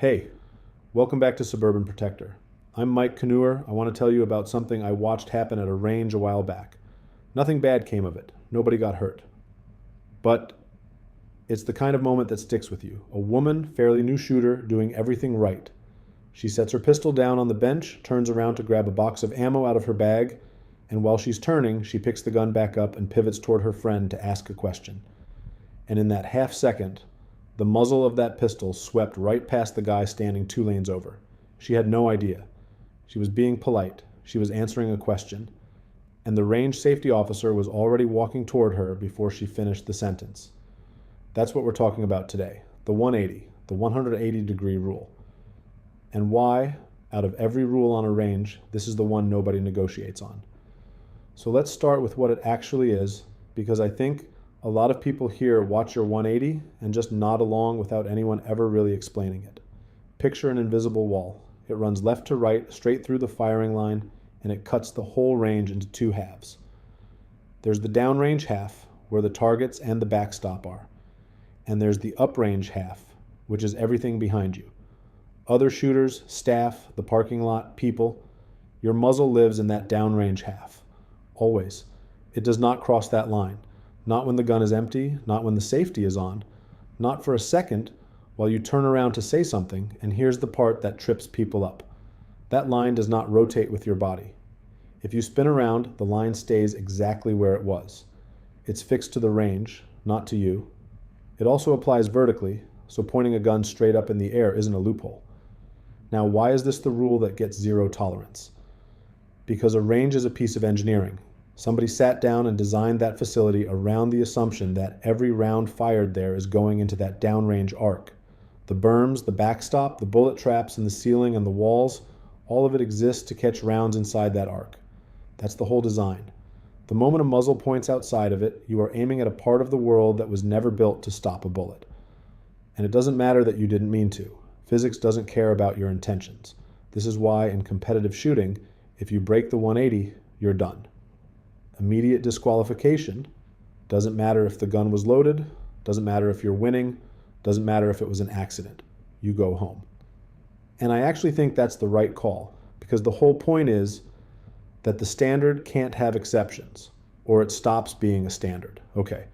Hey, welcome back to Suburban Protector. I'm Mike Caneur. I want to tell you about something I watched happen at a range a while back. Nothing bad came of it. Nobody got hurt. But it's the kind of moment that sticks with you. A woman, fairly new shooter, doing everything right. She sets her pistol down on the bench, turns around to grab a box of ammo out of her bag, and while she's turning, she picks the gun back up and pivots toward her friend to ask a question. And in that half second, the muzzle of that pistol swept right past the guy standing 2 lanes over. She had no idea. She was being polite. She was answering a question. And the range safety officer was already walking toward her before she finished the sentence. That's what we're talking about today. The 180, the 180-degree rule. And why, out of every rule on a range, this is the one nobody negotiates on. So let's start with what it actually is, because I think a lot of people here watch your 180 and just nod along without anyone ever really explaining it. Picture an invisible wall. It runs left to right, straight through the firing line, and it cuts the whole range into 2 halves. There's the downrange half, where the targets and the backstop are. And there's the uprange half, which is everything behind you. Other shooters, staff, the parking lot, people. Your muzzle lives in that downrange half. Always. It does not cross that line. Not when the gun is empty, not when the safety is on, not for a second while you turn around to say something, and here's the part that trips people up. That line does not rotate with your body. If you spin around, the line stays exactly where it was. It's fixed to the range, not to you. It also applies vertically, so pointing a gun straight up in the air isn't a loophole. Now, why is this the rule that gets 0 tolerance? Because a range is a piece of engineering. Somebody sat down and designed that facility around the assumption that every round fired there is going into that downrange arc. The berms, the backstop, the bullet traps, and the ceiling and the walls, all of it exists to catch rounds inside that arc. That's the whole design. The moment a muzzle points outside of it, you are aiming at a part of the world that was never built to stop a bullet. And it doesn't matter that you didn't mean to. Physics doesn't care about your intentions. This is why in competitive shooting, if you break the 180, you're done. Immediate disqualification. Doesn't matter if the gun was loaded, doesn't matter if you're winning, doesn't matter if it was an accident. You go home. And I actually think that's the right call, because the whole point is that the standard can't have exceptions, or it stops being a standard. Okay,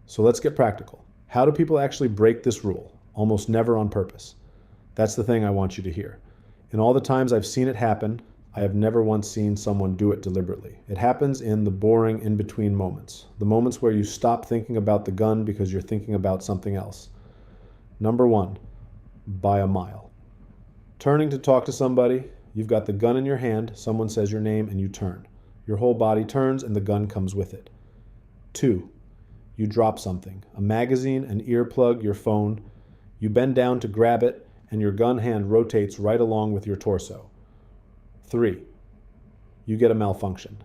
so let's get practical. How do people actually break this rule? Almost never on purpose. That's the thing I want you to hear. In all the times I've seen it happen, I have never once seen someone do it deliberately. It happens in the boring in-between moments, the moments where you stop thinking about the gun because you're thinking about something else. Number 1, by a mile. Turning to talk to somebody, you've got the gun in your hand, someone says your name, and you turn. Your whole body turns and the gun comes with it. 2, you drop something, a magazine, an earplug, your phone. You bend down to grab it, and your gun hand rotates right along with your torso. 3, you get a malfunction.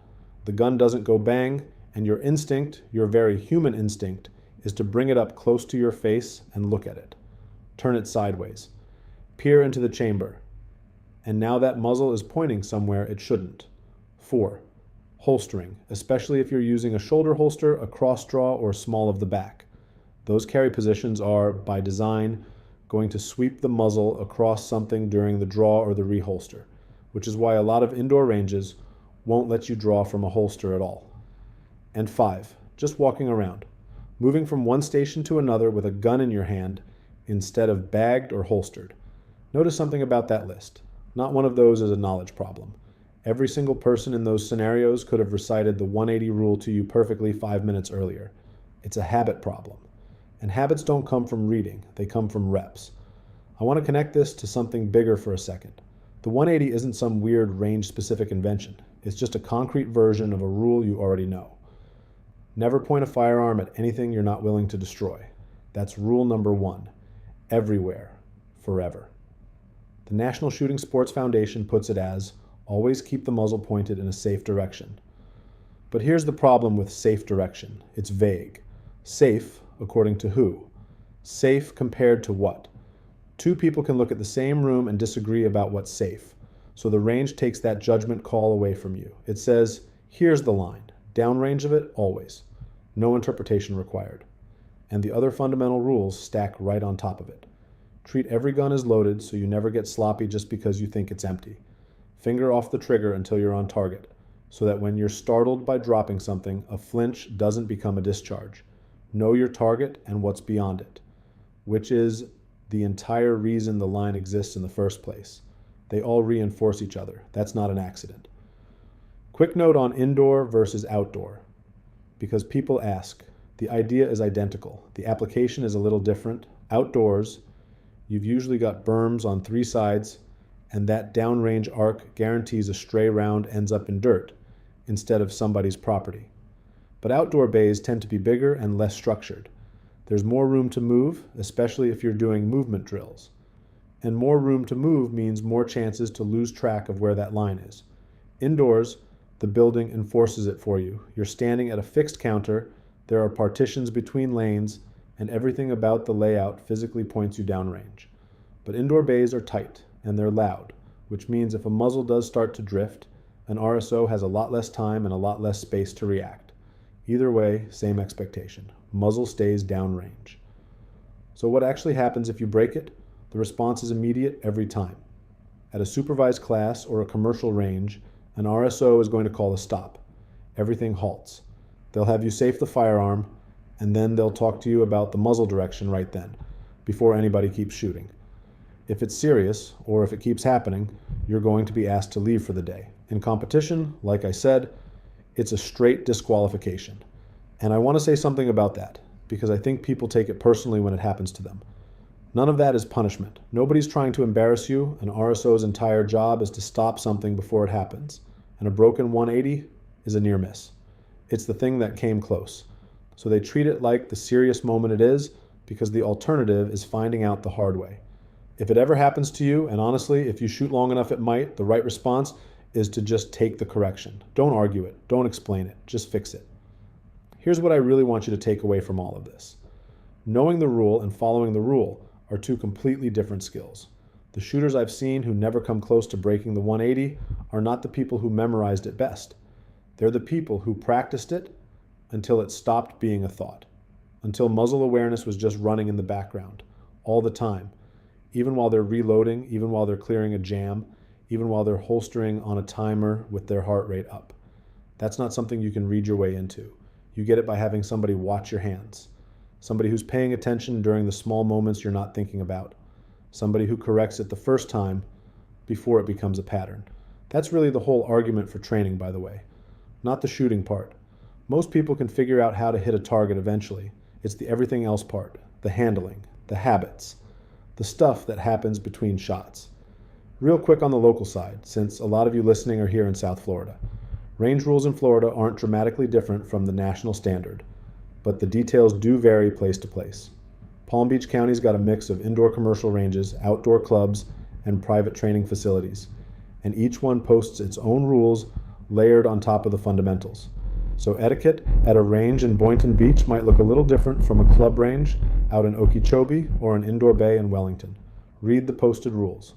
The gun doesn't go bang, and your instinct, your very human instinct, is to bring it up close to your face and look at it. Turn it sideways. Peer into the chamber. And now that muzzle is pointing somewhere it shouldn't. 4, holstering, especially if you're using a shoulder holster, a cross draw, or small of the back. Those carry positions are, by design, going to sweep the muzzle across something during the draw or the reholster, which is why a lot of indoor ranges won't let you draw from a holster at all. And 5, just walking around, moving from one station to another with a gun in your hand instead of bagged or holstered. Notice something about that list. Not one of those is a knowledge problem. Every single person in those scenarios could have recited the 180 rule to you perfectly 5 minutes earlier. It's a habit problem. And habits don't come from reading, they come from reps. I want to connect this to something bigger for a second. The 180 isn't some weird range-specific invention. It's just a concrete version of a rule you already know. Never point a firearm at anything you're not willing to destroy. That's rule number 1. Everywhere. Forever. The National Shooting Sports Foundation puts it as, always keep the muzzle pointed in a safe direction. But here's the problem with safe direction. It's vague. Safe, according to who? Safe compared to what? 2 people can look at the same room and disagree about what's safe. So the range takes that judgment call away from you. It says, here's the line. Downrange of it, always. No interpretation required. And the other fundamental rules stack right on top of it. Treat every gun as loaded so you never get sloppy just because you think it's empty. Finger off the trigger until you're on target, so that when you're startled by dropping something, a flinch doesn't become a discharge. Know your target and what's beyond it, which is the entire reason the line exists in the first place. They all reinforce each other. That's not an accident. Quick note on indoor versus outdoor, because people ask. The idea is identical. The application is a little different. Outdoors, you've usually got berms on 3 sides, and that downrange arc guarantees a stray round ends up in dirt instead of somebody's property. But outdoor bays tend to be bigger and less structured. There's more room to move, especially if you're doing movement drills. And more room to move means more chances to lose track of where that line is. Indoors, the building enforces it for you. You're standing at a fixed counter, there are partitions between lanes, and everything about the layout physically points you downrange. But indoor bays are tight, and they're loud, which means if a muzzle does start to drift, an RSO has a lot less time and a lot less space to react. Either way, same expectation. Muzzle stays downrange. So what actually happens if you break it? The response is immediate every time. At a supervised class or a commercial range, an RSO is going to call a stop. Everything halts. They'll have you safe the firearm, and then they'll talk to you about the muzzle direction right then, before anybody keeps shooting. If it's serious, or if it keeps happening, you're going to be asked to leave for the day. In competition, like I said, it's a straight disqualification. And I want to say something about that, because I think people take it personally when it happens to them. None of that is punishment. Nobody's trying to embarrass you. An RSO's entire job is to stop something before it happens. And a broken 180 is a near miss. It's the thing that came close. So they treat it like the serious moment it is, because the alternative is finding out the hard way. If it ever happens to you, and honestly, if you shoot long enough it might, the right response is to just take the correction. Don't argue it. Don't explain it. Just fix it. Here's what I really want you to take away from all of this. Knowing the rule and following the rule are 2 completely different skills. The shooters I've seen who never come close to breaking the 180 are not the people who memorized it best. They're the people who practiced it until it stopped being a thought, until muzzle awareness was just running in the background all the time, even while they're reloading, even while they're clearing a jam, even while they're holstering on a timer with their heart rate up. That's not something you can read your way into. You get it by having somebody watch your hands, somebody who's paying attention during the small moments you're not thinking about, somebody who corrects it the first time before it becomes a pattern. That's really the whole argument for training, by the way, not the shooting part. Most people can figure out how to hit a target eventually. It's the everything else part, the handling, the habits, the stuff that happens between shots. Real quick on the local side, since a lot of you listening are here in South Florida. Range rules in Florida aren't dramatically different from the national standard, but the details do vary place to place. Palm Beach County's got a mix of indoor commercial ranges, outdoor clubs, and private training facilities, and each one posts its own rules layered on top of the fundamentals. So etiquette at a range in Boynton Beach might look a little different from a club range out in Okeechobee or an indoor bay in Wellington. Read the posted rules.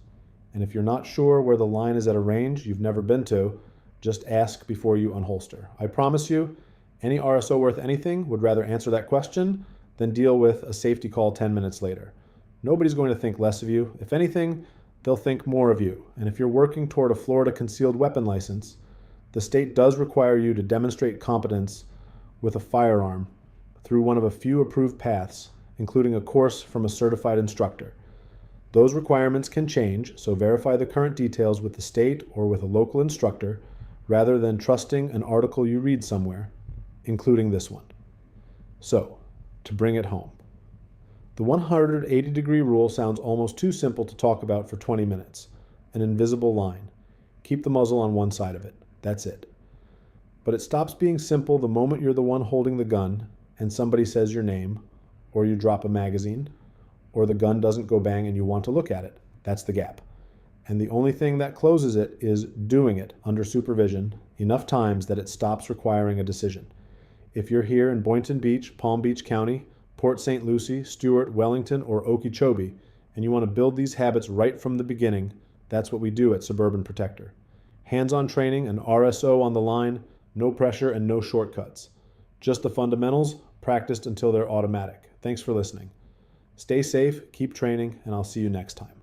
And if you're not sure where the line is at a range you've never been to, just ask before you unholster. I promise you, any RSO worth anything would rather answer that question than deal with a safety call 10 minutes later. Nobody's going to think less of you. If anything, they'll think more of you. And if you're working toward a Florida concealed weapon license, the state does require you to demonstrate competence with a firearm through one of a few approved paths, including a course from a certified instructor. Those requirements can change, so verify the current details with the state or with a local instructor rather than trusting an article you read somewhere, including this one. So, to bring it home. The 180-degree rule sounds almost too simple to talk about for 20 minutes. An invisible line. Keep the muzzle on one side of it. That's it. But it stops being simple the moment you're the one holding the gun and somebody says your name, or you drop a magazine, or the gun doesn't go bang and you want to look at it. That's the gap. And the only thing that closes it is doing it under supervision enough times that it stops requiring a decision. If you're here in Boynton Beach, Palm Beach County, Port St. Lucie, Stuart, Wellington, or Okeechobee, and you want to build these habits right from the beginning, that's what we do at Suburban Protector. Hands-on training, an RSO on the line, no pressure and no shortcuts. Just the fundamentals, practiced until they're automatic. Thanks for listening. Stay safe, keep training, and I'll see you next time.